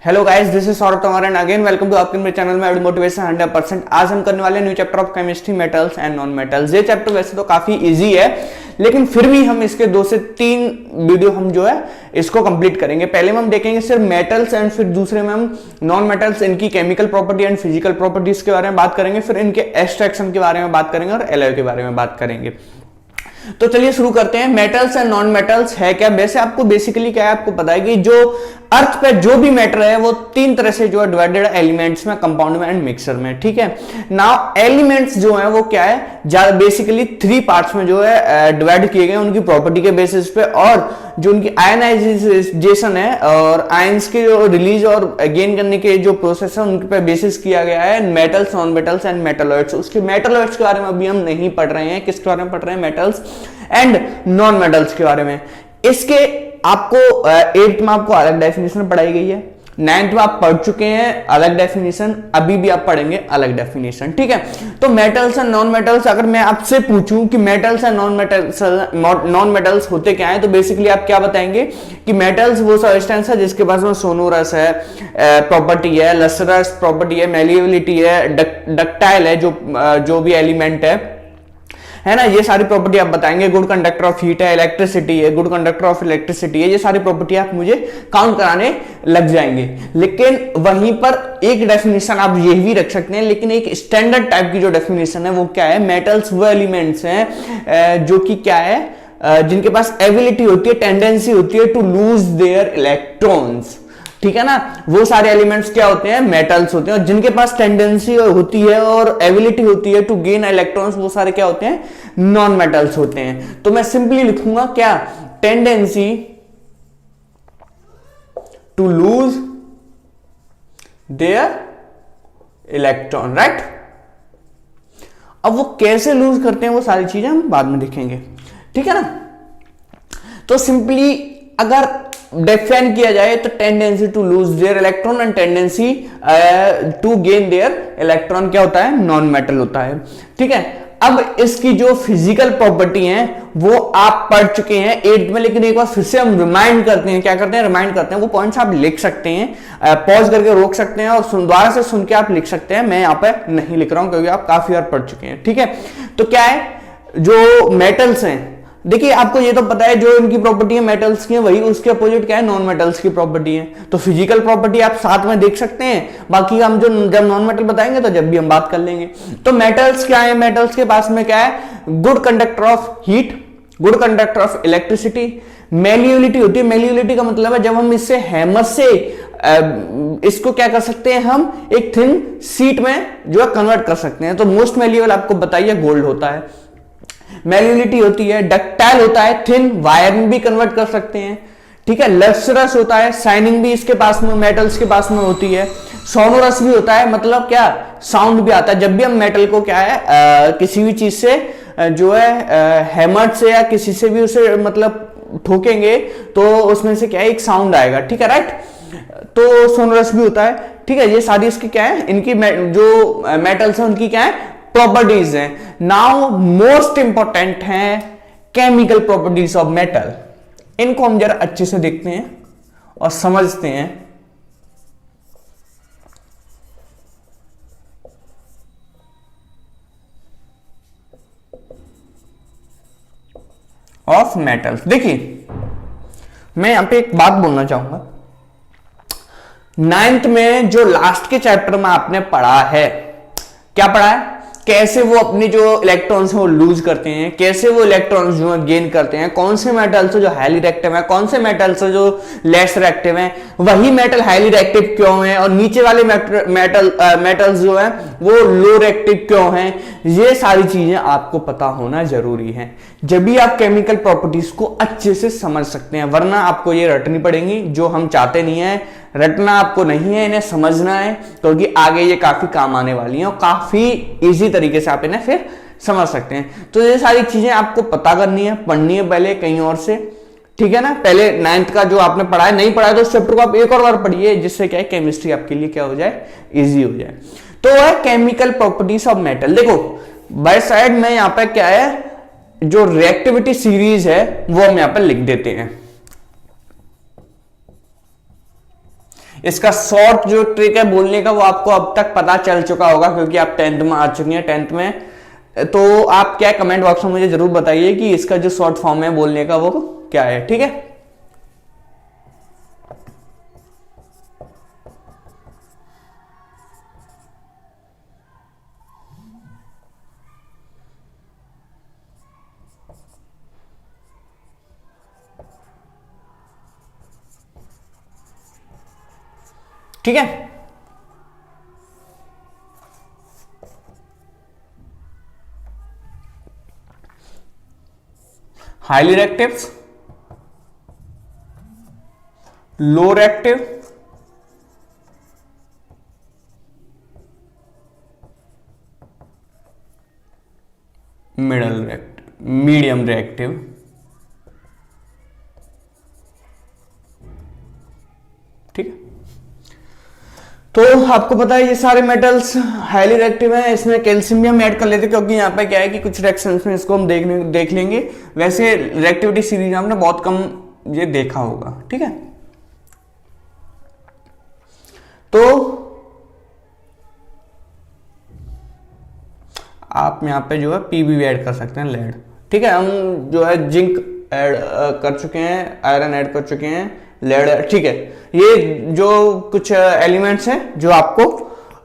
Hello guys, this is Saurabh Tanwar and again welcome to आपके मेरे channel में मोटिवेशन 100%। आज हम करने वाले new chapter of chemistry, metals and non metals. ये चैप्टर वैसे तो काफी इजी है, लेकिन फिर भी हम इसके 2 से 3 वीडियो हम जो है इसको कंप्लीट करेंगे। पहले में हम देखेंगे सिर्फ मेटल्स एंड फिर दूसरे में हम नॉन मेटल्स, इनकी chemical property and physical properties के बारे में बात करेंगे, फिर इनके एक्सट्रैक्शन के बारे में बात करेंगे और एलॉय के बारे में बात करेंगे। तो चलिए शुरू करते हैं। मेटल्स एंड नॉन मेटल्स है क्या? वैसे आपको बेसिकली क्या है, आपको पता है कि जो अर्थ पे जो भी मैटर है वो 3 तरह से जो है डिवाइडेड एलिमेंट्स में, कंपाउंड में एंड मिक्सर में। ठीक है, नाउ एलिमेंट्स जो है वो क्या है, बेसिकली 3 पार्ट्स में जो है डिवाइड किए गए उनकी प्रॉपर्टी के बेसिस पे, और जो उनकी आयनाइजेशन है और आयंस के जो रिलीज और गेन करने के जो प्रोसेस है उनके पे बेसिस किया गया है metals, non metals and metalloids. उसके मेटलॉइड्स के बारे में अभी हम नहीं पढ़ रहे हैं। किसके बारे में पढ़ रहे हैं? मेटल्स एंड नॉन मेटल्स के बारे में। इसके आपको 8th में आपको अलग डेफिनेशन पढ़ाई गई है, 9th में आप पढ़ चुके हैं अलग डेफिनेशन, अभी भी आप पढ़ेंगे अलग डेफिनेशन। ठीक है, तो मेटल्स एंड नॉन मेटल्स, अगर मैं आपसे पूछूं कि मेटल्स एंड नॉन मेटल्स होते क्या है, तो बेसिकली आप क्या बताएंगे कि मेटल्स वो सब्सटेंस है जिसके पास में सोनोरस है प्रॉपर्टी है, लस्टरस प्रॉपर्टी है, मैलिएबिलिटी है, डक्टाइल है, जो भी एलिमेंट है ना, ये सारी प्रॉपर्टी आप बताएंगे। गुड कंडक्टर ऑफ हीट है, इलेक्ट्रिसिटी है, गुड कंडक्टर ऑफ इलेक्ट्रिसिटी है, ये सारी प्रॉपर्टी आप मुझे काउंट कराने लग जाएंगे। लेकिन वहीं पर एक डेफिनेशन आप ये भी रख सकते हैं, लेकिन एक स्टैंडर्ड टाइप की जो डेफिनेशन है वो क्या है, मेटल्स वो एलिमेंट्स हैं जो कि क्या है, जिनके पास एबिलिटी होती है, टेंडेंसी होती है टू लूज देयर इलेक्ट्रॉन्स। ठीक है ना, वो सारे एलिमेंट्स क्या होते हैं, मेटल्स होते हैं, और जिनके पास टेंडेंसी होती है और एबिलिटी होती है टू गेन इलेक्ट्रॉन्स, वो सारे क्या होते हैं, नॉन मेटल्स होते हैं। तो मैं सिंपली लिखूंगा क्या, tendency to lose their electron, right. अब वो कैसे लूज करते हैं वो सारी चीजें हम बाद में देखेंगे। ठीक है ना, तो सिंपली अगर डिफाइन किया जाए तो tendency to lose their electron and tendency to gain their electron क्या होता है, नॉन मेटल होता है। ठीक है, अब इसकी जो फिजिकल प्रॉपर्टी है वो आप पढ़ चुके हैं 8th में, लेकिन एक बार फिर से हम रिमाइंड करते हैं। क्या करते हैं, रिमाइंड करते हैं। वो पॉइंट्स आप लिख सकते हैं, पॉज करके रोक सकते हैं और दोबारा से सुन के आप लिख सकते हैं। मैं यहाँ पे नहीं लिख रहा हूं क्योंकि आप काफी बार पढ़ चुके हैं। ठीक है, तो क्या है, जो मेटल्स हैं, देखिए आपको ये तो पता है जो इनकी प्रॉपर्टी है मेटल्स की, वही उसके अपोजिट क्या है, नॉन मेटल्स की प्रॉपर्टी है। तो फिजिकल प्रॉपर्टी आप साथ में देख सकते हैं, बाकी हम जब नॉन मेटल बताएंगे तो जब भी हम बात कर लेंगे। तो मेटल्स क्या है, मेटल्स के पास में क्या है, good conductor of heat, good conductor of electricity, malleability होती है। मैलिएबिलिटी का मतलब है जब हम इससे हैमर से इसको क्या कर सकते हैं, हम एक थिन शीट में जो है कन्वर्ट कर सकते हैं। तो मोस्ट मैल्यूएबल आपको बताइए गोल्ड होता है। मैल्यूलिटी होती है, डक्टाइल होता है, थिन वायर में भी कन्वर्ट कर सकते हैं। ठीक है, लस्ट्रस होता है, शाइनिंग भी इसके पास में, मेटल्स के पास में होती है। सोनोरस भी होता है, मतलब क्या, साउंड भी आता है। जब भी हम मेटल को क्या है किसी भी चीज से जो है हैमर से या किसी से भी उसे मतलब ठोकेंगे तो उसमें से क्या है, एक साउंड आएगा। ठीक है, राइट। तो सोनोरस भी होता है। ठीक है, ये सारी इसकी क्या है, इनकी जो मेटल्स है उनकी क्या है, प्रॉपर्टीज हैं। नाउ मोस्ट इंपॉर्टेंट है केमिकल प्रॉपर्टीज ऑफ मेटल। इनको हम जरा अच्छे से देखते हैं और समझते हैं। ऑफ मेटल्स, देखिए मैं यहां पे एक बात बोलना चाहूंगा। 9th में जो लास्ट के चैप्टर में आपने पढ़ा है, क्या पढ़ा है, कैसे वो अपनी जो इलेक्ट्रॉन्स हैं वो लूज करते हैं, कैसे वो इलेक्ट्रॉन्स जो है गेन करते हैं, कौन से मेटल्स जो हाईली रिएक्टिव है, कौन से मेटल्स जो लेस रिएक्टिव हैं, वही मेटल हाईली रिएक्टिव क्यों है, और नीचे वाले मेटल्स जो है वो लो रिएक्टिव क्यों हैं, ये सारी चीजें आपको पता होना जरूरी है। जब भी आप केमिकल प्रॉपर्टीज को अच्छे से समझ सकते हैं, वरना आपको ये रटनी पड़ेंगी, जो हम चाहते नहीं है। रटना आपको नहीं है, इन्हें समझना है, क्योंकि आगे ये काफी काम आने वाली हैं और काफी इजी तरीके से आप इन्हें फिर समझ सकते हैं। तो ये सारी चीजें आपको पता करनी है, पढ़नी है पहले कहीं और से। ठीक है ना, पहले 9th का जो आपने पढ़ा है, नहीं पढ़ा है तो उस चैप्टर को आप एक और बार पढ़िए, जिससे क्या है केमिस्ट्री आपके लिए क्या हो जाए, इजी हो जाए। तो है केमिकल प्रॉपर्टीज ऑफ मेटल। देखो बाय साइड में यहां पर क्या है, जो रिएक्टिविटी सीरीज है वो हम यहां पर लिख देते हैं। इसका शॉर्ट जो ट्रिक है बोलने का वो आपको अब तक पता चल चुका होगा, क्योंकि आप 10th में आ चुके हैं। 10th में तो आप क्या कमेंट बॉक्स में मुझे जरूर बताइए कि इसका जो शॉर्ट फॉर्म है बोलने का वो क्या है, ठीक है। ठीक है, highly reactive, low reactive, middle reactive, medium reactive, ठीक है। तो आपको पता है ये सारे मेटल्स हाईली रिएक्टिव हैं। इसमें कैल्शियम भी हम ऐड कर लेते हैं, क्योंकि यहाँ पे क्या है कि कुछ रिएक्शंस में इसको हम देख लेंगे। वैसे रिएक्टिविटी सीरीज में हमने बहुत कम ये देखा होगा, ठीक है। तो आप यहाँ पे जो है पीबी भी ऐड कर सकते हैं, लेड, ठीक है। हम जो है जिंक ऐड कर चुके हैं, आयरन ऐड कर चुके हैं, लेड, ठीक है। ये जो कुछ एलिमेंट्स हैं जो आपको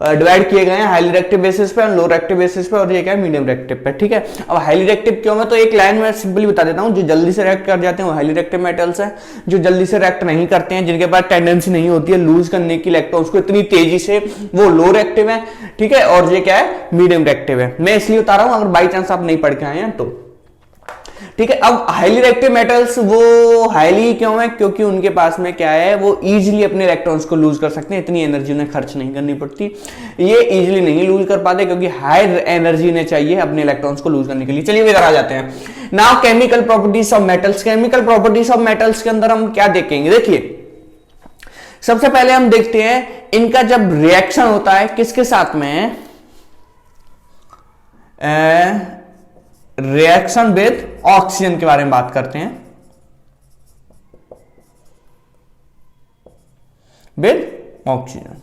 डिवाइड किए गए हैं हाईली रिएक्टिव बेसिस पे और लो रिएक्टिव बेसिस पे, और ये क्या है मीडियम रिएक्टिव पे, ठीक है। अब हाईली रिएक्टिव क्यों है तो एक लाइन में सिंपली बता देता हूं। जो जल्दी से रिएक्ट कर जाते हैं वो हाईली रिएक्टिव मेटल्स हैं। जो जल्दी से रिएक्ट नहीं करते हैं, जिनके पास टेंडेंसी नहीं होती है लूज करने की इलेक्ट्रॉन्स को इतनी तेजी से, वो लो रिएक्टिव है, ठीक है। और ये क्या है, मीडियम रिएक्टिव है। मैं इसलिए बता रहा हूं, अगर बाई चांस आप नहीं पढ़ के आए हैं तो, ठीक है। अब हाईली रिएक्टिव मेटल्स वो हाईली क्यों है, क्योंकि उनके पास में क्या है, वो इजीली अपने इलेक्ट्रॉन्स को लूज कर सकते हैं, इतनी एनर्जी उन्हें खर्च नहीं करनी पड़ती। ये इजीली नहीं लूज कर पाते क्योंकि हाई एनर्जी इन्हें चाहिए अपने इलेक्ट्रॉन्स को लूज करने के लिए। चलिए इधर आ जाते हैं। Now chemical properties of metals. Chemical properties of metals के अंदर हम क्या देखेंगे, देखिए सबसे पहले हम देखते हैं इनका जब रिएक्शन होता है किसके साथ में, रिएक्शन विद ऑक्सीजन के बारे में बात करते हैं, विद ऑक्सीजन।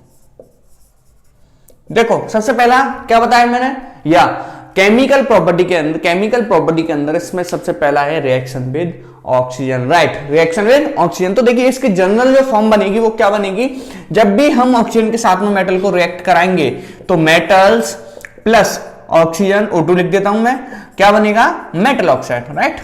देखो सबसे पहला क्या बताया मैंने, या केमिकल प्रॉपर्टी के अंदर इसमें सबसे पहला है reaction with oxygen, right. Reaction with oxygen, तो देखिए इसकी जनरल जो फॉर्म बनेगी वो क्या बनेगी, जब भी हम ऑक्सीजन के साथ में मेटल को रिएक्ट कराएंगे तो मेटल्स प्लस ऑक्सीजन, O2 लिख देता हूं मैं, क्या बनेगा, metal oxide, right.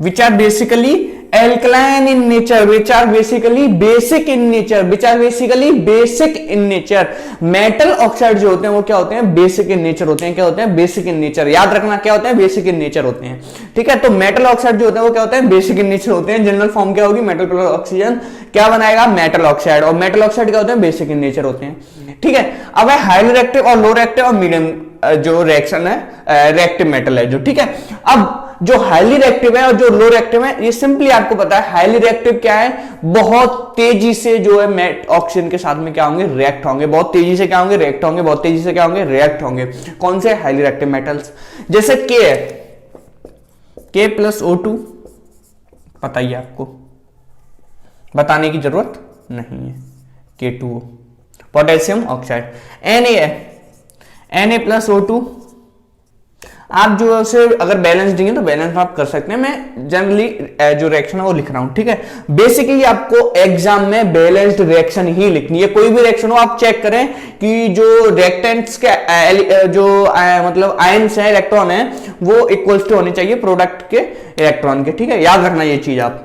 which are basically alkaline in nature, which are basically basic in nature, which are basically basic in nature। Metal oxide जो होते हैं वो क्या होते हैं, बेसिक इन नेचर होते हैं। क्या होते हैं, बेसिक इन नेचर। याद रखना क्या होते हैं, बेसिक इन नेचर होते हैं, ठीक है। तो मेटल ऑक्साइड जो होते हैं वो क्या होते हैं, बेसिक इन नेचर होते हैं। जनरल फॉर्म क्या होगी, मेटल प्लस ऑक्सीजन क्या बनाएगा, मेटल ऑक्साइड। और मेटल ऑक्साइड क्या होते हैं, बेसिक इन नेचर होते हैं, ठीक है। अब है हाईली रिएक्टिव और लो रिएक्टिव और मीडियम जो रिएक्शन है रिएक्टिव मेटल है जो, ठीक है। अब जो हाईली रिएक्टिव है और जो लो रिएक्टिव है, ये सिंपली आपको पता है हाईली रिएक्टिव क्या है, बहुत तेजी से जो है ऑक्सीजन के साथ में क्या होंगे, रिएक्ट होंगे, बहुत तेजी से क्या होंगे, रिएक्ट होंगे, बहुत तेजी से क्या होंगे, रिएक्ट होंगे। कौन से हाईली रिएक्टिव मेटल्स, जैसे के है, के प्लस O2 पता ही आपको, बताने की जरूरत नहीं है, K2O, पोटेशियम ऑक्साइड। Na है, Na प्लस O2, आप जो उसे अगर बैलेंस देंगे तो बैलेंस आप कर सकते हैं। मैं जनरली जो रिएक्शन है वो लिख रहा हूं, ठीक है। बेसिकली आपको एग्जाम में बैलेंस्ड रिएक्शन ही लिखनी है। कोई भी रिएक्शन हो आप चेक करें कि जो रिएक्टेंट्स के जो मतलब आयंस है, इलेक्ट्रॉन है, वो इक्वल्स टू होने चाहिए प्रोडक्ट के इलेक्ट्रॉन के, ठीक है। याद रखना ये चीज आप,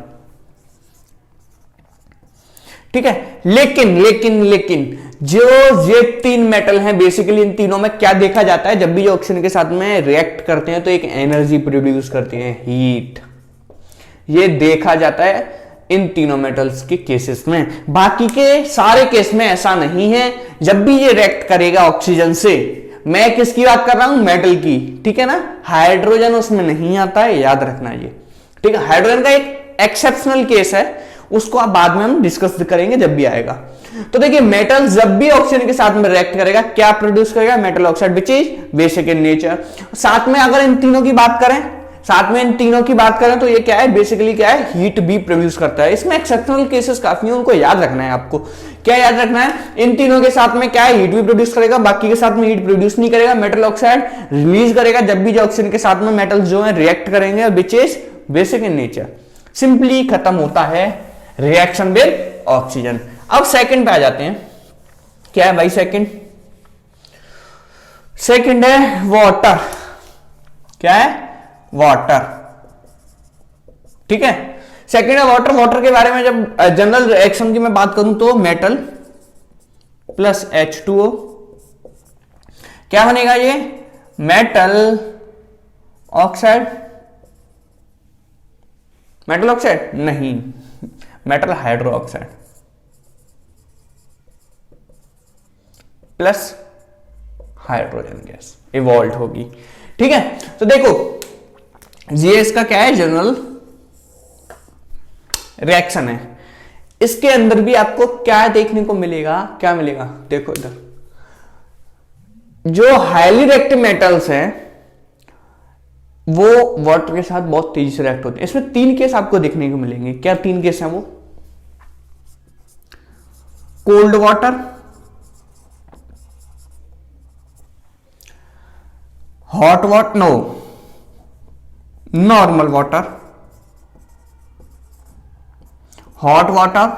ठीक है। लेकिन जो ये तीन मेटल हैं, बेसिकली इन तीनों में क्या देखा जाता है, जब भी जो ऑक्सीजन के साथ में रिएक्ट करते हैं तो एक एनर्जी प्रोड्यूस करते हैं, हीट। ये देखा जाता है इन तीनों मेटल्स के केसेस में। बाकी के सारे केस में ऐसा नहीं है। जब भी ये रिएक्ट करेगा ऑक्सीजन से, मैं किसकी बात कर रहा हूं, मेटल की, ठीक है ना। हाइड्रोजन उसमें नहीं आता है, याद रखना ये, ठीक है। हाइड्रोजन का एक एक्सेप्शनल केस है, उसको आप बाद में हम डिस्कस करेंगे जब भी आएगा। तो देखिए मेटल जब भी ऑक्सीजन के साथ में रिएक्ट करेगा क्या प्रोड्यूस करेगा, metal oxide, which is basic in nature. साथ में अगर इन तीनों की बात करें, साथ में इन तीनों की बात करें तो ये क्या है, बेसिकली क्या है, हीट भी प्रोड्यूस करता है। इसमें एक्सेप्शनल केसेस काफी हैं, उनको याद रखना है आपको। क्या याद रखना है, इन तीनों के साथ में क्या है, हीट भी प्रोड्यूस करेगा, बाकी के साथ में हीट प्रोड्यूस नहीं करेगा। मेटल ऑक्साइड रिलीज करेगा जब भी जो ऑक्सीजन के साथ में मेटल्स जो है रिएक्ट करेंगे, which is basic in nature. Simply खत्म होता है रिएक्शन विद ऑक्सीजन। अब सेकंड पे आ जाते हैं। क्या है भाई सेकंड? सेकंड है वाटर। क्या है? वाटर। ठीक है, सेकंड है वाटर। वाटर के बारे में जब जनरल रिएक्शन की मैं बात करूं तो मेटल प्लस H2O क्या बनेगा? ये मेटल ऑक्साइड। मेटल ऑक्साइड नहीं, metal hydro oxide plus hydrogen gas evolve होगी। ठीक है, तो देखो ये इसका क्या है, जनरल रिएक्शन है। इसके अंदर भी आपको क्या देखने को मिलेगा, क्या मिलेगा? देखो इधर जो हाईली रिएक्टिव मेटल्स हैं वो वाटर के साथ बहुत तेजी से रिएक्ट होते हैं। इसमें 3 केस आपको देखने को मिलेंगे। क्या 3 केस हैं वो? Cold water, hot water, no normal water, hot water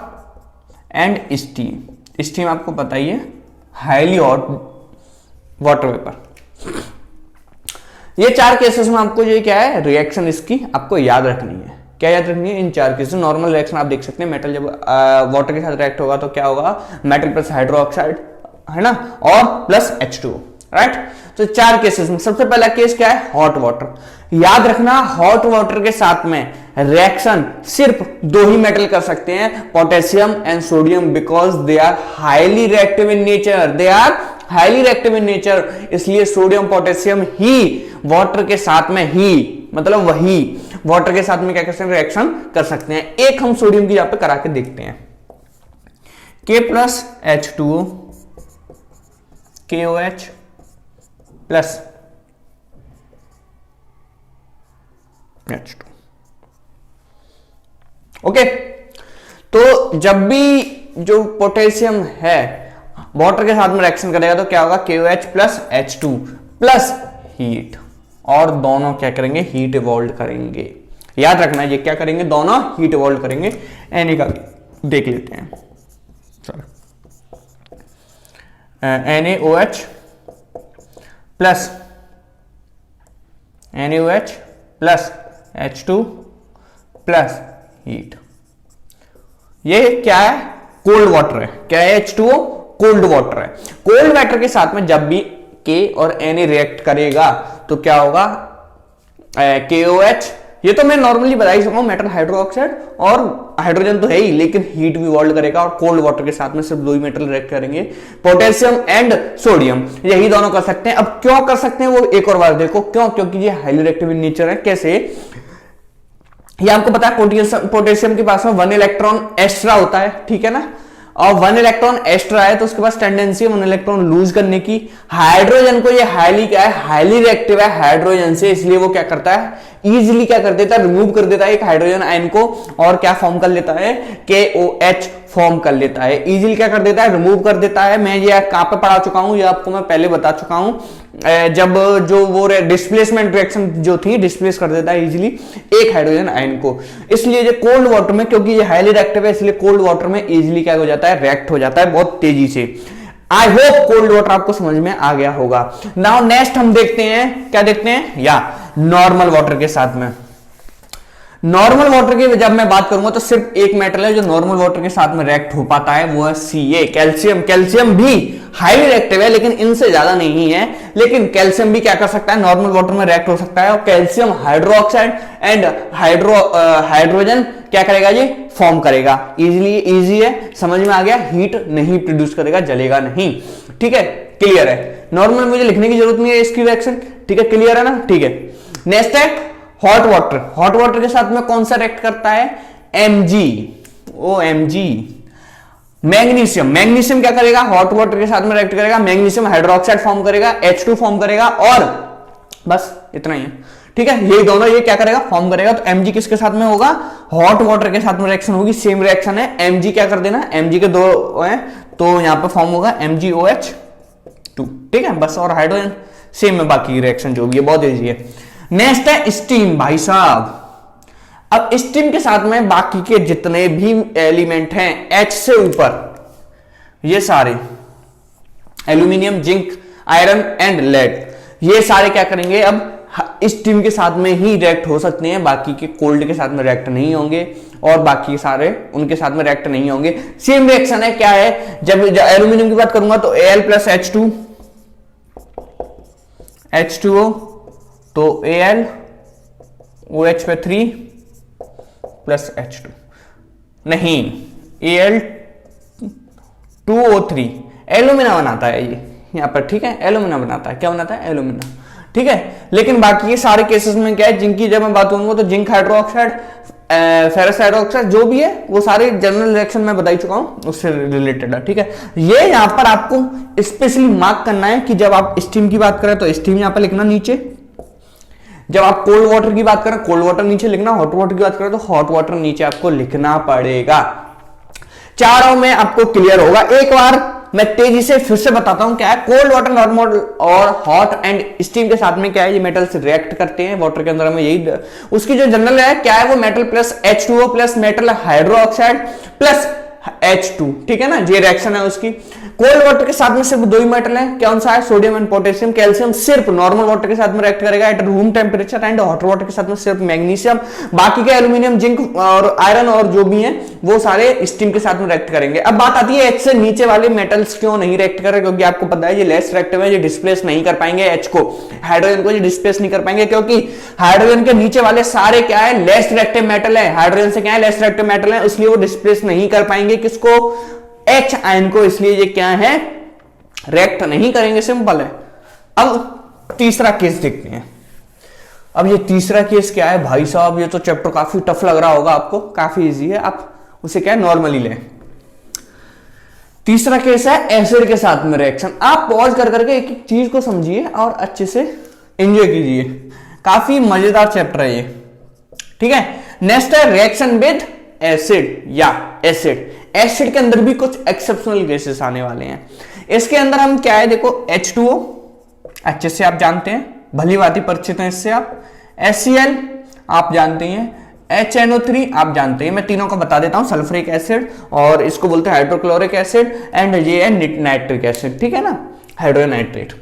and steam. Steam आपको पता ही है, हाईली हॉट वाटर वेपर। ये 4 केसेस में आपको जो क्या है रिएक्शन इसकी आपको याद रखनी है। क्या याद रखनी है? इन 4 केसेस। नॉर्मल रिएक्शन आप देख सकते हैं, मेटल जब वाटर के साथ रिएक्ट होगा तो क्या होगा, मेटल प्लस हाइड्रो ऑक्साइड है ना, और प्लस H2O, राइट। तो 4 केसेस में सबसे पहला केस क्या है, हॉट वाटर। याद रखना हॉट वाटर के साथ में रिएक्शन सिर्फ 2 ही मेटल कर सकते हैं, potassium and sodium, because they are highly reactive in nature. They are highly reactive in nature, इसलिए सोडियम पोटेशियम ही वाटर के साथ में ही, मतलब वही वाटर के साथ में क्या कर सकते हैं, रिएक्शन कर सकते हैं। एक हम सोडियम की यहां पे करा के देखते हैं। K plus H2O, KOH plus H2। Okay, तो जब भी जो पोटेशियम है वाटर के साथ में रिएक्शन करेगा तो क्या होगा, KOH plus H2 plus heat, और दोनों क्या करेंगे, हीट इवॉल्व करेंगे। याद रखना ये क्या करेंगे, दोनों हीट इवॉल्व करेंगे। Na का देख लेते हैं, NaOH plus NaOH plus H2 plus heat. ये क्या है, कोल्ड वाटर है। क्या है, H2O कोल्ड वाटर है। कोल्ड वाटर के साथ में जब भी K और Na रिएक्ट करेगा तो क्या होगा, KOH। ये तो मैं नॉर्मली बता ही सकता हूं, मेटल हाइड्रो ऑक्साइड और हाइड्रोजन तो है ही, लेकिन हीट भी इवॉल्व करेगा और कोल्ड वाटर के साथ में सिर्फ 2 ही मेटल रिएक्ट करेंगे, पोटेशियम एंड सोडियम। यही दोनों कर सकते हैं। अब क्यों कर सकते हैं वो एक और बार देखो, क्यों? क्योंकि ये हाईली रिएक्टिव इन नेचर है। कैसे? ये आपको पता है पोटेशियम के पास में 1 इलेक्ट्रॉन एक्स्ट्रा होता है, ठीक है ना, और 1 इलेक्ट्रॉन एक्स्ट्रा है तो उसके पास टेंडेंसी है 1 इलेक्ट्रॉन लूज करने की। हाइड्रोजन को ये हाईली क्या है, हाईली रिएक्टिव है हाइड्रोजन से, इसलिए वो क्या करता है, इजीली क्या कर देता है, रिमूव कर देता है एक हाइड्रोजन आयन को, और क्या फॉर्म कर लेता है, KOH फॉर्म कर लेता है। इजीली क्या कर देता है, रिमूव कर देता है। मैं ये कहां पे पढ़ा चुका हूं, ये आपको मैं पहले बता चुका हूं, जब जो वो डिस्प्लेसमेंट रिएक्शन जो थी, डिस्प्लेस कर देता है इजीली एक हाइड्रोजन आयन को। इसलिए ये कोल्ड वाटर में, क्योंकि ये हाईली रिएक्टिव है, इसलिए कोल्ड वाटर में इजीली क्या हो जाता है, रिएक्ट हो जाता है बहुत तेजी से। आई होप कोल्ड वाटर आपको समझ में आ गया होगा। नाउ नेक्स्ट हम देखते हैं, क्या देखते हैं, या नॉर्मल वाटर के साथ में। नॉर्मल वाटर की जब मैं बात करूंगा तो सिर्फ एक मेटल है जो नॉर्मल वाटर के साथ में रिएक्ट हो पाता है, वो है Ca, कैल्शियम। कैल्शियम भी हाईली रिएक्टिव है लेकिन इनसे ज्यादा नहीं है, लेकिन कैल्शियम भी क्या कर सकता है, नॉर्मल वाटर में रिएक्ट हो सकता है, और calcium hydro oxide and hydrogen क्या करेगा, ये फॉर्म करेगा। इजीली, इजी है, समझ में आ गया। हीट नहीं प्रोड्यूस करेगा, जलेगा नहीं। ठीक है, क्लियर है। नॉर्मल मुझे लिखने की जरूरत नहीं है इसकी रिएक्शन, ठीक है, क्लियर है ना। ठीक है, नेक्स्ट है हॉट वाटर। हॉट वाटर के साथ में कौन सा रिएक्ट करता है, MgO, मैग्नीशियम। मैग्नीशियम क्या करेगा, हॉट वाटर के साथ में रिएक्ट करेगा, मैग्नीशियम हाइड्रोक्साइड फॉर्म करेगा, H2 फॉर्म करेगा, और बस इतना ही है। ठीक है, ये दोनों ये क्या करेगा, फॉर्म करेगा। तो Mg किसके साथ में होगा, हॉट वाटर के साथ में रिएक्शन होगी, सेम रिएक्शन है। Mg क्या कर देना, Mg के दो है तो यहां पर फॉर्म होगा MgOH2, ठीक है बस। और हाइड्रोजन सेम है, बाकी रिएक्शन जो भी है बहुत इजी है। नेक्स्ट है स्टीम भाई साहब। अब स्टीम के साथ में बाकी के जितने भी एलिमेंट हैं H से ऊपर, ये सारे aluminium, zinc, iron and lead, ये सारे क्या करेंगे, अब स्टीम के साथ में ही रिएक्ट हो सकते हैं, बाकी के कोल्ड के साथ में रिएक्ट नहीं होंगे, और बाकी सारे उनके साथ में रिएक्ट नहीं होंगे। सेम रिएक्शन है, क्या है, जब एल्यूमिनियम की बात करूंगा तो Al प्लस H2, H2O, तो Al OH पे 3 प्लस H2, नहीं Al2O3 एल्यूमिना बनाता है ये यहां पर, ठीक है, एल्यूमिना बनाता है, क्या बनाता है, एल्यूमिना, ठीक है। लेकिन बाकी के सारे केसेस में क्या है, जिंक की जब मैं बात करूंगा तो जिंक हाइड्रोक्साइड, फेरस हाइड्रोक्साइड जो भी है वो सारे जनरल रिएक्शन में बता ही चुका हूं, उससे रिलेटेड है, ठीक है। ये यहां पर आपको स्पेशली मार्क करना है कि जब आप स्टीम की बात करें तो स्टीम यहां पर लिखना नीचे, जब आप कोल्ड वाटर की बात करें कोल्ड वाटर नीचे लिखना, हॉट वाटर की बात करें तो हॉट वाटर नीचे आपको लिखना पड़ेगा। चारों में आपको क्लियर होगा। एक बार मैं तेजी से फिर से बताता हूं क्या है, कोल्ड वाटर, नॉर्मल और हॉट एंड स्टीम के साथ में क्या है, ये मेटल्स रिएक्ट करते हैं वाटर के अंदर में, यही उसकी जो जनरल है क्या है, वो metal plus H2O plus metal hydroxide plus H2, ठीक है ना, ये रिएक्शन है उसकी। कोल्ड वाटर के साथ में सिर्फ दो ही मेटल है, कौन सा है, सोडियम एंड पोटेशियम। कैल्शियम सिर्फ नॉर्मल वाटर के साथ में रिएक्ट करेगा at room temperature, and hot water के साथ में सिर्फ मैग्नीशियम। बाकी के एल्यूमिनियम, जिंक और आयरन और जो भी हैं वो सारे स्टीम के साथ में रिएक्ट करेंगे। अब बात आती है H से नीचे वाले मेटल्स क्यों नहीं रिएक्ट कर रहे, क्योंकि आपको पता है ये लेस रिएक्टिव है, ये डिस्प्लेस नहीं कर पाएंगे H को, हाइड्रोजन को ये डिस्प्लेस नहीं कर पाएंगे, क्योंकि हाइड्रोजन के नीचे वाले सारे क्या है, लेस रिएक्टिव मेटल है, हाइड्रोजन से क्या है, लेस रिएक्टिव मेटल है, इसलिए वो डिस्प्लेस नहीं कर पाएंगे किसको, H आयन को, इसलिए ये क्या है, रिएक्ट नहीं करेंगे, सिंपल है। अब तीसरा केस देखते हैं। अब ये तीसरा केस क्या है भाई साहब, ये तो चैप्टर काफी टफ लग रहा होगा आपको, काफी इजी है, आप उसे क्या है नॉर्मली लें। तीसरा केस है एसिड के साथ में रिएक्शन। आप पॉज कर करके एक एक चीज को समझिए और अच्छे से एंजॉय कीजिए, काफी मजेदार चैप्टर है ये, ठीक है। नेक्स्ट है रिएक्शन विद एसिड या एसिड। एसिड के अंदर भी कुछ एक्सेप्शनल गैसेस आने वाले हैं। इसके अंदर हम क्या है, देखो H2O अच्छे से आप जानते हैं, भली भांति परिचित हैं इससे आप। HCl आप जानते हैं, HNO3 आप जानते हैं, मैं तीनों को बता देता हूं, सल्फ्यूरिक एसिड, और इसको बोलते हैं हाइड्रोक्लोरिक एसिड, एंड ये है नाइट्रिक एसिड, ठीक है ना, हाइड्रोनाइट्रेट।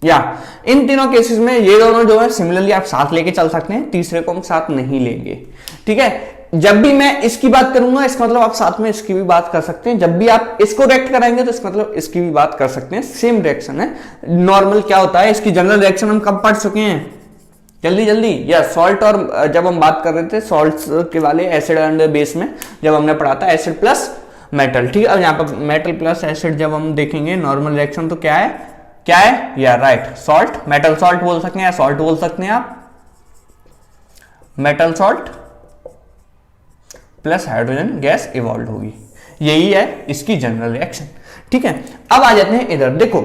या इन तीनों केसेस में ये दोनों जो है सिमिलरली आप साथ लेके चल सकते हैं, तीसरे को हम साथ नहीं लेंगे, ठीक है। जब भी मैं इसकी बात करूंगा इसका मतलब आप साथ में इसकी भी बात कर सकते हैं, जब भी आप इसको रिएक्ट कराएंगे तो इसका मतलब इसकी भी बात कर सकते हैं, सेम रिएक्शन है। नॉर्मल क्या होता है, इसकी जनरल रिएक्शन हम कब पढ़ चुके हैं, जल्दी जल्दी, या सॉल्ट, और जब हम बात कर रहे थे सॉल्ट्स के वाले एसिड एंड बेस में, जब हमने पढ़ा था एसिड प्लस मेटल, ठीक है। अब यहाँ पर मेटल प्लस एसिड जब हम देखेंगे नॉर्मल रिएक्शन तो क्या है, क्या है, या राइट, सॉल्ट, मेटल सॉल्ट बोल सकते हैं या सॉल्ट बोल सकते हैं आप, metal salt plus hydrogen gas evolve होगी, यही है इसकी जनरल रिएक्शन, ठीक है। अब आ जाते हैं इधर, देखो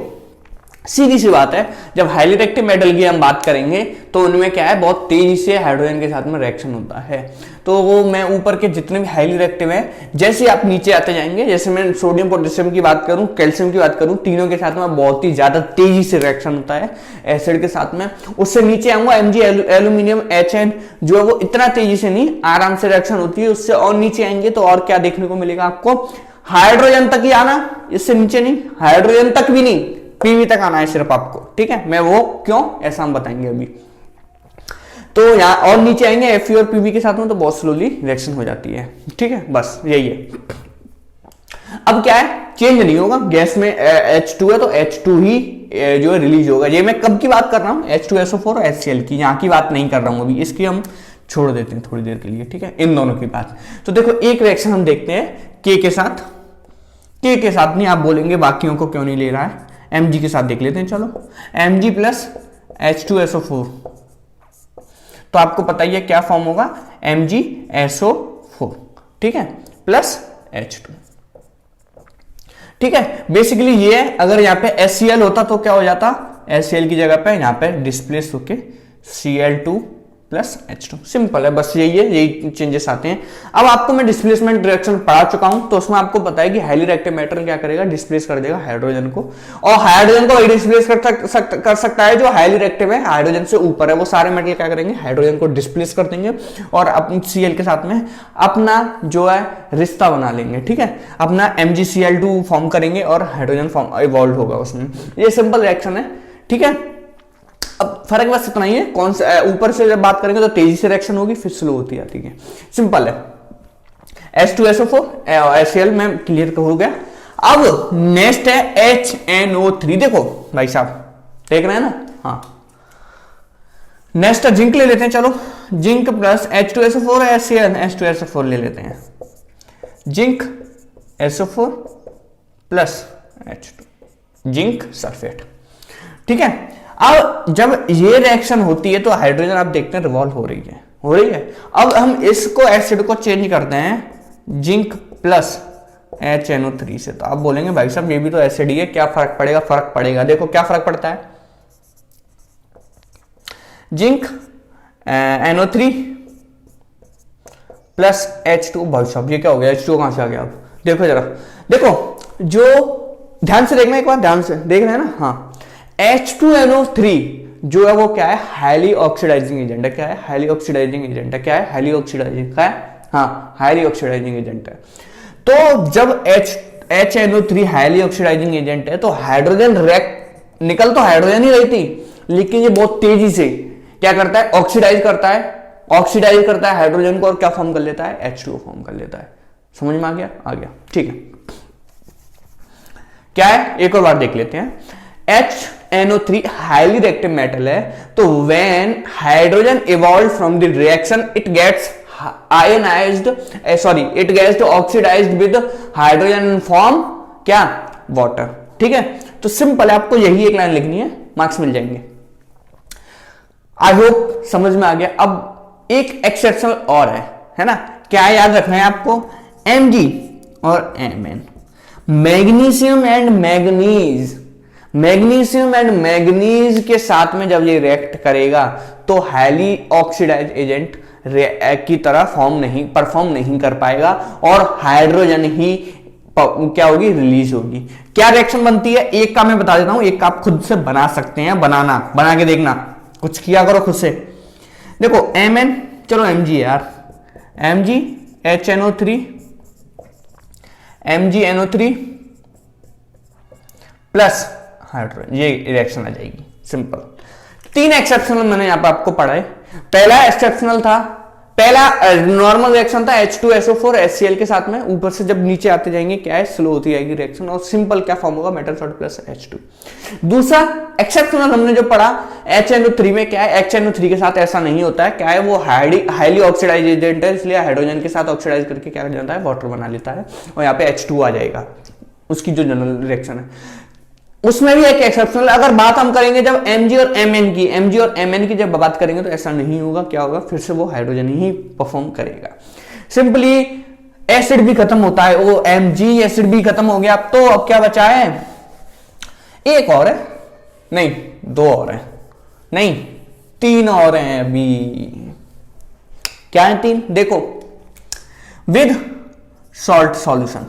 सीधी सी बात है, जब हाईली रिएक्टिव मेटल की हम बात करेंगे तो उनमें क्या है, बहुत तेजी से हाइड्रोजन के साथ में रिएक्शन होता है। तो वो मैं ऊपर के जितने भी हाईली रिएक्टिव हैं, जैसे आप नीचे आते जाएंगे, जैसे मैं सोडियम पोटेशियम की बात करूं, कैल्शियम की बात करूं, तीनों के साथ में बहुत ही ज्यादा तेजी से रिएक्शन होता है एसिड के साथ में। उससे नीचे आऊंगा Mg एल्यूमिनियम HN, जो है वो इतना तेजी से नहीं, आराम से रिएक्शन होती है। उससे और नीचे आएंगे तो और क्या देखने को मिलेगा आपको, हाइड्रोजन तक ही आना, इससे नीचे नहीं, हाइड्रोजन तक भी नहीं, पीवी तक आना है सिर्फ आपको, ठीक है। मैं वो क्यों, ऐसा हम बताएंगे अभी। तो यहां और नीचे आएंगे Fe और Pb के साथ में तो बहुत स्लोली रिएक्शन हो जाती है, ठीक है, बस यही है। अब क्या है, चेंज नहीं होगा, गैस में H2 है तो H2 ही जो है रिलीज होगा। ये मैं कब की बात कर रहा हूं, H2SO4 और HCl की, यहां की बात नहीं कर रहा हूं अभी, इसकी हम छोड़ देते हैं थोड़ी देर के लिए, ठीक है, इन दोनों की बात। तो देखो एक रिएक्शन हम देखते हैं K के साथ, K के साथ नहीं, आप बोलेंगे बाकियों को क्यों नहीं ले रहा है, Mg के साथ देख लेते हैं, चलो Mg प्लस H2SO4, तो आपको पता ही है क्या फॉर्म होगा, MgSO4, ठीक है, प्लस H2, ठीक है। बेसिकली ये है, अगर यहाँ पे HCl होता तो क्या हो जाता, HCl की जगह पे यहाँ पे डिस्प्लेस होके Cl2 प्लस H2। सिंपल है, बस यही है, यही चेंजेस आते हैं। अब आपको मैं डिस्प्लेसमेंट रिएक्शन पढ़ा चुका हूं, तो उसमें आपको पता है कि हाईली रिएक्टिव मेटल क्या करेगा, डिस्प्लेस कर देगा हाइड्रोजन को, और हाइड्रोजन को वही डिस्प्लेस कर सकता है जो हाईली रिएक्टिव है, हाइड्रोजन से ऊपर है। वो सारे मेटल क्या करेंगे, हाइड्रोजन को डिस्प्लेस कर देंगे और अपनी Cl के साथ में अपना जो है रिश्ता बना लेंगे, ठीक है, अपना MgCl2 फॉर्म करेंगे और हाइड्रोजन फॉर्म इवॉल्व होगा उसमें। ये सिंपल रिएक्शन है, ठीक है। अब फर्क बस इतना ही है, कौन सा ऊपर से जब बात करेंगे तो तेजी से रिएक्शन होगी, फिर स्लो होती जाती है, सिंपल है। H2SO4 HCl में क्लियर हो गया। अब नेक्स्ट है HNO3। देखो भाई साहब, देख रहे हैं ना, हाँ। नेक्स्ट जिंक ले लेते हैं, चलो zinc plus H2SO4 HCl, H2SO4 ले लेते हैं, zinc SO4 plus H2, zinc sulphate, ठीक है। अब जब ये रिएक्शन होती है तो हाइड्रोजन आप देखते हैं रिवॉल्व हो रही है। अब हम इसको एसिड को चेंज करते हैं जिंक प्लस HNO3 से, तो आप बोलेंगे भाई साहब ये भी तो एसिड ही है, क्या फर्क पड़ेगा? फर्क पड़ेगा, देखो क्या फर्क पड़ता है। जिंक NO3 प्लस H2, भाई साहब ये क्या हो गया, H2 कहां से आ गया? अब देखो जरा, देखो जो ध्यान से देखना, एक बार ध्यान से देख रहे हैं ना, हाँ। H2NO3 जो है वो क्या है, हाईली ऑक्सीडाइजिंग एजेंट है। क्या है? हाईली ऑक्सीडाइजिंग एजेंट है। क्या है? हाईली ऑक्सीडाइजिंग, क्या है? हाँ, हाईली ऑक्सीडाइजिंग एजेंट है। तो जब HNO3 हाईली ऑक्सीडाइजिंग एजेंट है तो हाइड्रोजन निकल तो हाइड्रोजन ही रही थी, लेकिन ये बहुत तेजी से क्या करता है, ऑक्सीडाइज करता है हाइड्रोजन को, और क्या फॉर्म कर लेता है, H2O फॉर्म कर लेता है। समझ में आ गया? आ गया, ठीक है। क्या है, एक और बार देख लेते हैं। HNO3 हाईली रिएक्टिव मेटल है, तो when hydrogen evolve from the reaction it gets oxidised with hydrogen form क्या, वाटर, ठीक है। तो सिंपल है, आपको यही एक लाइन लिखनी है, मार्क्स मिल जाएंगे। आई होप समझ में आ गया। अब एक एक्सेप्शनल और है ना, क्या याद रखना है आपको, Mg और Mn, मैग्नीशियम एंड मैग्नीज के साथ में जब ये रिएक्ट करेगा तो हाईली ऑक्सीडाइज एजेंट की तरह परफॉर्म नहीं कर पाएगा, और हाइड्रोजन ही क्या होगी, रिलीज होगी। क्या रिएक्शन बनती है, एक का मैं बता देता हूं, एक का आप खुद से बना सकते हैं, बना के देखना, कुछ किया करो खुद से। देखो Mn, चलो Mg यार, Mg MgNO3 प्लस हाइड्रोजन, ये रिएक्शन आ जाएगी, सिंपल। 3 एक्सेप्शनल मैंने यहां पे आपको पढ़ाए। पहला एक्सेप्शनल था, पहला नॉर्मल रिएक्शन था H2SO4 HCl के साथ में, ऊपर से जब नीचे आते जाएंगे क्या है, स्लो होती जाएगी रिएक्शन, और सिंपल क्या फॉर्म होगा, मेटल सॉल्ट प्लस H2। दूसरा एक्सेप्शनल हमने जो पढ़ा HNO3 में, क्या है, HNO3 के साथ ऐसा नहीं होता है, क्या है, वो हाईली ऑक्सीडाइज एजेंट है, इसलिए हाइड्रोजन के साथ ऑक्सीडाइज करके क्या कर जाता है, वाटर बना लेता है, और यहाँ पे H2 आ जाएगा, उसकी जो जनरल रिएक्शन है। उसमें भी एक एक्सेप्शनल, अगर बात हम करेंगे जब Mg और Mn की जब बात करेंगे तो ऐसा नहीं होगा, क्या होगा, फिर से वो हाइड्रोजन ही परफॉर्म करेगा। सिंपली एसिड भी खत्म होता है, वो Mg एसिड भी खत्म हो गया, तो अब क्या बचा है, एक और है, नहीं 2 और है, नहीं 3 और हैं अभी। क्या है 3, देखो, विद सॉल्ट सॉल्यूशन,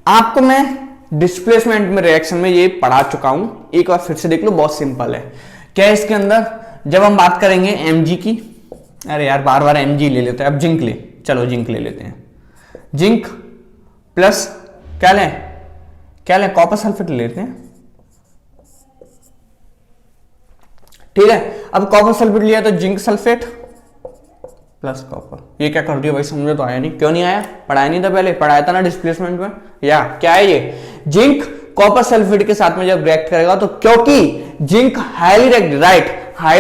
आपको मैं डिस्प्लेसमेंट में रिएक्शन में ये पढ़ा चुका हूं, एक बार फिर से देख लो, बहुत सिंपल है। क्या है इसके अंदर, जब हम बात करेंगे Mg की, अरे यार बार बार Mg ले लेते हैं, अब जिंक जिंक ले लेते हैं, जिंक प्लस क्या लें, कॉपर सल्फेट ले लेते हैं, ठीक है। अब कॉपर सल्फेट लिया तो जिंक सल्फेट प्लस कॉपर, ये क्या कर दिया भाई, समझ तो आया नहीं, क्यों नहीं आया, पढ़ाया नहीं था पहले, पढ़ाया था ना डिस्प्लेसमेंट में। या क्या है ये, जिंक कॉपर सल्फेट के साथ में जब रिएक्ट करेगा तो, क्योंकि जिंक हाईली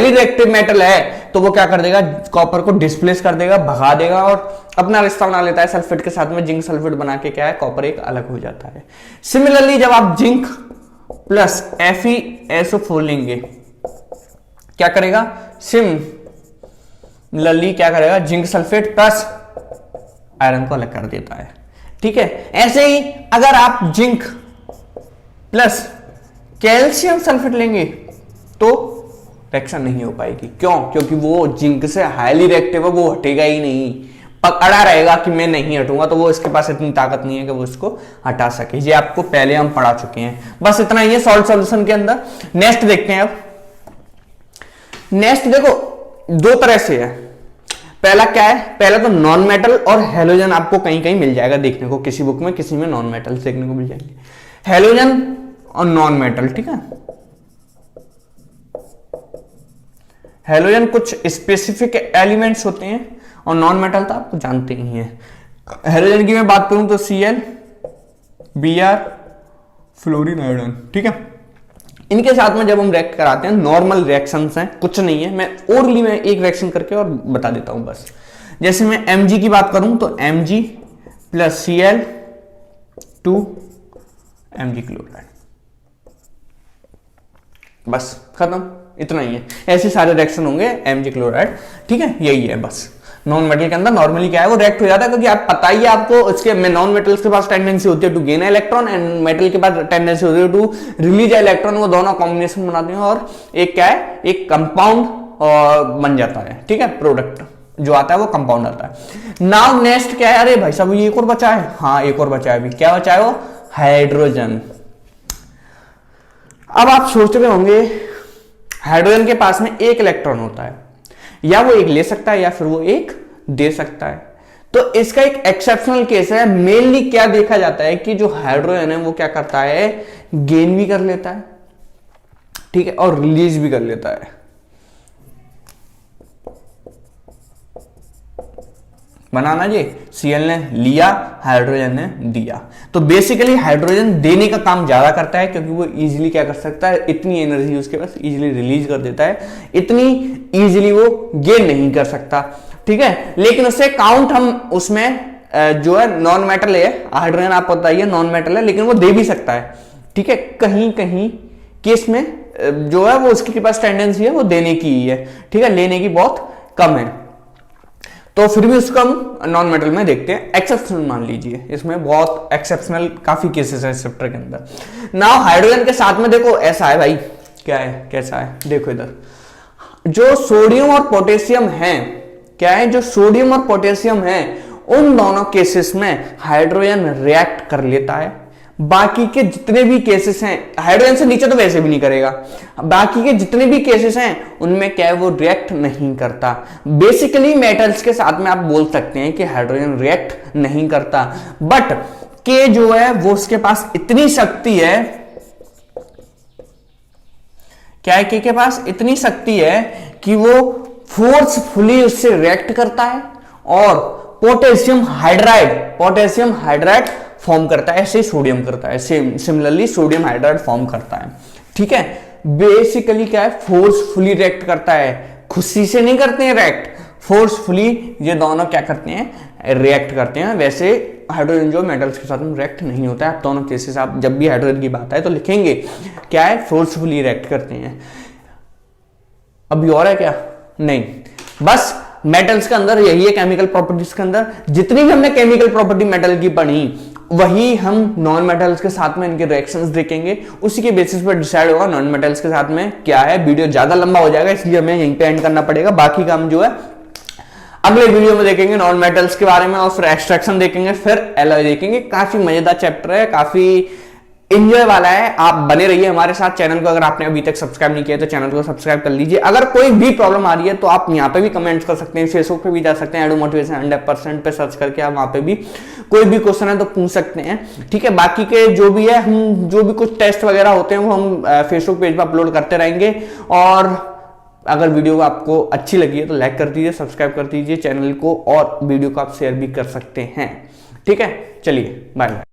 रिएक्टिव मेटल है, तो वो क्या कर देगा, कॉपर को डिस्प्लेस कर देगा, भगा देगा, और अपना रिश्ता बना लेता है सल्फेट के साथ में, जिंक सल्फेट बना के क्या है, कॉपर एक अलग हो जाता है। सिमिलरली जब आप जिंक प्लस FeSO4 लेंगे, क्या करेगा, सिमिलरली क्या करेगा, जिंक सल्फेट प्लस आयरन को अलग कर देता है। ठीक है। ऐसे ही अगर आप जिंक प्लस कैल्शियम सल्फेट लेंगे तो रिएक्शन नहीं हो पाएगी। क्यों? क्योंकि वो जिंक से हाईली रिएक्टिव है, वो हटेगा ही नहीं, अड़ा रहेगा कि मैं नहीं हटूंगा, तो वो इसके पास इतनी ताकत नहीं है कि वो इसको हटा सके। ये आपको पहले हम पढ़ा चुके हैं। बस इतना ही है सॉल्ट सॉल्यूशन के अंदर। नेक्स्ट देखते हैं। अब नेक्स्ट देखो दो तरह से है। पहला क्या है? पहला तो नॉन मेटल और हैलोजन आपको कहीं कहीं मिल जाएगा देखने को, किसी बुक में किसी में नॉन मेटल देखने को मिल जाएंगे। हैलोजन और नॉन मेटल, ठीक है। हैलोजन कुछ स्पेसिफिक एलिमेंट्स होते हैं और नॉन मेटल तो आपको जानते ही हैं। हैलोजन की मैं बात करूं तो Cl, Br, फ्लोरीन, आयोडीन, ठीक है। इनके साथ में जब हम रिएक्ट कराते हैं, नॉर्मल रिएक्शंस हैं, कुछ नहीं है। मैं ओरली में एक रिएक्शन करके और बता देता हूं बस। जैसे मैं Mg की बात करूं तो Mg plus Cl two Mg chloride, बस खत्म, इतना ही है। ऐसे सारे रिएक्शन होंगे Mg क्लोराइड, ठीक है। यही है बस। नॉन मेटल के अंदर नॉर्मली क्या है, वो रिएक्ट हो जाता है, क्योंकि आप पता ही है आपको, इसके में नॉन मेटल्स के पास टेंडेंसी होती है to gain electron and metal के पास टेंडेंसी होती है टू रिलीज इलेक्ट्रॉन। वो दोनों कॉम्बिनेशन बनाते हैं और एक क्या है, एक कंपाउंड बन जाता है, ठीक है। प्रोडक्ट जो आता है वो कंपाउंड आता है। नाउ नेक्स्ट क्या है? अरे भाई साहब ये एक और बचा है। हाँ एक और बचा है अभी। क्या बचा है वो? हाइड्रोजन। अब आप सोच रहे होंगे हाइड्रोजन के पास में एक इलेक्ट्रॉन होता है, या वो एक ले सकता है या फिर वो एक दे सकता है। तो इसका एक एक्सेप्शनल केस है। मेनली क्या देखा जाता है कि जो हाइड्रोजन है वो क्या करता है, गेन भी कर लेता है, ठीक है, और रिलीज भी कर लेता है। बनाना जी, Cl ने लिया, हाइड्रोजन ने दिया। तो बेसिकली हाइड्रोजन देने का काम ज्यादा करता है, क्योंकि वो इजीली क्या कर सकता है, इतनी एनर्जी उसके पास इजीली रिलीज कर देता है, इतनी इजीली वो गेन नहीं कर सकता, ठीक है। लेकिन उससे काउंट हम उसमें जो है नॉन मेटल है, हाइड्रोजन आपको बताइए नॉन मेटल है, लेकिन वो दे भी सकता है, ठीक है। कहीं कहीं केस में जो है वो उसके पास टेंडेंसी है वो देने की ही है, ठीक है, लेने की बहुत कम है। तो फिर भी उसको हम नॉन मेटल में देखते हैं। एक्सेप्शनल मान लीजिए, इसमें बहुत एक्सेप्शनल काफी केसेस है इस चैप्टर के अंदर। नाउ हाइड्रोजन के साथ में देखो ऐसा है भाई, क्या है, कैसा है, देखो इधर जो सोडियम और पोटेशियम है, क्या है, जो सोडियम और पोटेशियम है, उन दोनों केसेस में हाइड्रोजन रिएक्ट कर लेता है। बाकी के जितने भी केसेस हैं, हाइड्रोजन से नीचे तो वैसे भी नहीं करेगा, बाकी के जितने भी केसेस हैं उनमें क्या है, वो रिएक्ट नहीं करता। बेसिकली मेटल्स के साथ में आप बोल सकते हैं कि हाइड्रोजन रिएक्ट नहीं करता, बट के जो है वो उसके पास इतनी शक्ति है, क्या है, के पास इतनी शक्ति है कि वो फोर्सफुली उससे रिएक्ट करता है और पोटेशियम हाइड्राइड फॉर्म करता है। ऐसे ही सोडियम करता है, सिमिलरली सोडियम हाइड्राइड फॉर्म करता है, ठीक है। बेसिकली क्या है, फोर्सफुली रिएक्ट करता है, खुशी से नहीं करते हैं रिएक्ट, फोर्सफुली ये दोनों क्या करते हैं, रिएक्ट करते हैं। वैसे हाइड्रोजन जो मेटल्स के साथ में रिएक्ट नहीं होता है। आप दोनों केसेस आप जब भी हाइड्रोजन की बात है तो लिखेंगे क्या है, फोर्सफुली रिएक्ट करते हैं। अभी और है क्या? नहीं, बस मेटल्स के अंदर यही है। केमिकल प्रॉपर्टीज के अंदर जितनी भी हमने केमिकल प्रॉपर्टी मेटल की पढ़ी, वही हम नॉन मेटल्स के साथ में इनके रिएक्शंस देखेंगे, उसी के बेसिस पर डिसाइड होगा नॉन मेटल्स के साथ में क्या है। वीडियो ज्यादा लंबा हो जाएगा, इसलिए हमें यहीं पे एंड करना पड़ेगा। बाकी का हम जो है अगले वीडियो में देखेंगे नॉन मेटल्स के बारे में, और फिर एक्सट्रैक्शन देखेंगे, फिर एलॉय देखेंगे। काफी मजेदार चैप्टर है, काफी एंजॉय वाला है। आप बने रहिए हमारे साथ। चैनल को अगर आपने अभी तक सब्सक्राइब नहीं किया तो चैनल को सब्सक्राइब कर लीजिए। अगर कोई भी प्रॉब्लम आ रही है तो आप यहाँ पे भी कमेंट्स कर सकते हैं, फेसबुक पे भी जा सकते हैं, एडू मोटिवेशन 100% पे सर्च करके आप वहां पे भी कोई भी क्वेश्चन है तो पूछ सकते हैं, ठीक है। बाकी के जो भी है, हम जो भी कुछ टेस्ट वगैरह होते हैं वो हम फेसबुक पेज पर अपलोड करते रहेंगे। और अगर वीडियो आपको अच्छी लगी है तो लाइक कर दीजिए, सब्सक्राइब कर दीजिए चैनल को, और वीडियो को आप शेयर भी कर सकते हैं, ठीक है। चलिए बाय बाय।